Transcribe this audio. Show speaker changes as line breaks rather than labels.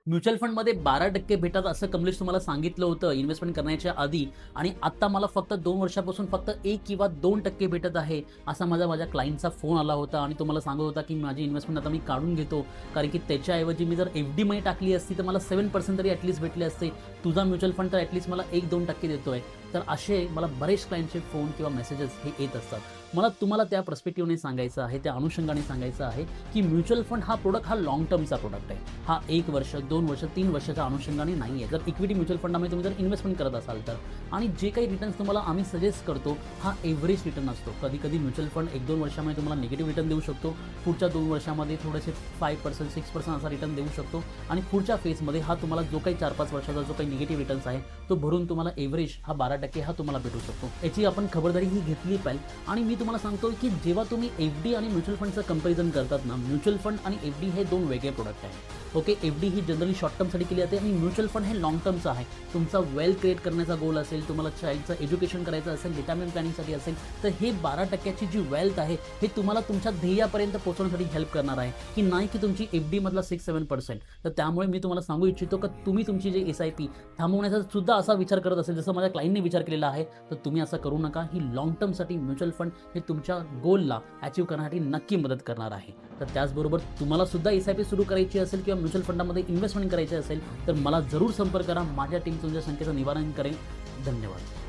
Mutual फंडमध्ये 12% भेटतात असं कमलेश तुम्हाला सांगितलं होतं इन्व्हेस्टमेंट करण्याच्या आधी आणि आत्ता मला फक्त 2 वर्षापासून फक्त 1 किंवा 2% भेटत आहे, असा माझ्या क्लायंटचा फोन आला होता आणि तो मला सांगत होता, की माझी इन्व्हेस्टमेंट आता मी काढून घेतो. कारण की त्याच्याऐवजी मी जर एफ-डी मध्ये टाकली असती, तर मला 7% तरी ॲटलीस्ट भेटले असते. तुझा म्युच्युअल फंड तर ॲटलीस्ट मला 1-2% देतोय. तर असे मला बरेच क्लायंटचे फोन किंवा मेसेजेस हे येत असतात. मला तुम्हाला त्या पर्स्पेक्टिव्हने सांगायचं आहे, त्या अनुषंगाने सांगायचं आहे, की म्युच्युअल फंड हा प्रॉडक्ट हा लाँग टर्मचा प्रॉडक्ट आहे. हा 1 वर्ष, 2 वर्ष, 3 वर्षाच्या अनुषंगाने नाही आहे. जर इक्विटी म्युच्युअल फंडामध्ये तुम्ही जर इन्व्हेस्टमेंट करत असाल तर. आणि जे काही रिटर्न्स तुम्हाला आम्ही सजेस्ट करतो, हा एव्हरेज रिटर्न असतो. कधी-कधी म्युच्युअल फंड 1-2 वर्षामध्ये तुम्हाला निगेटिव्ह रिटर्न देऊ शकतो. पुढच्या 2 वर्षामध्ये थोडेसे 5%, 6% असा रिटर्न देऊ शकतो आणि पुढच्या फेजमध्ये हा तुम्हाला जो काही 4-5 वर्षाचा जो काही निगेटिव्ह रिटर्न्स आहे, तो भरून तुम्हाला एव्हरेज हा 12% हा तुम्हाला भेटू शकतो. याची आपण खबरदारी ही घेतली पाहिजे आणि मी तुम्हाला सांगतो, की जेव्हा तुम्ही एफ-डी आणि म्युच्युअल फंडचं कंपॅरिझन करतात ना, म्युच्युअल फंड आणि एफ-डी हे 2 वेगळे प्रॉडक्ट आहेत. ओके, एफ-डी ही जनरली शॉर्ट टर्मसाठी केली जाते आणि म्युच्युअल फंड हे लाँग टर्मचं आहे. तुमचा वेल्थ क्रिएट करण्याचा गोल असेल, तुम्हाला चाइल्डचं एज्युकेशन करायचं असेल, रिटायरमेंट प्लॅनिंगसाठी असेल, तर हे 12%ची जी वेल्थ आहे, हे तुम्हाला तुमच्या ध्येयापर्यंत पोहोचवण्यासाठी हेल्प करणार आहे, की नाही की तुमची एफ-डीमधला 6-7%. तर त्यामुळे मी तुम्हाला सांगू इच्छितो, की तुम्ही तुमची जी एस-आय-पी थांबवण्याचा सुद्धा असा विचार करत असेल, जसं माझ्या क्लायंटने विचार केलेला आहे, तर तुम्ही असं करू नका. ही लाँग टर्मसाठी म्युच्युअल फंड हे तुमच्या गोलला अचीव्ह करण्यासाठी नक्की मदत करणार आहे. तर त्याचबरोबर तुम्हाला सुद्धा एस-आय-पी सुरू करायची असेल किंवा म्युच्युअल फंडामध्ये इन्व्हेस्टमेंट करायची असेल, तर मला जरूर संपर्क करा. माझ्या टीम तुमच्या शंकेचं निवारण करेल. धन्यवाद.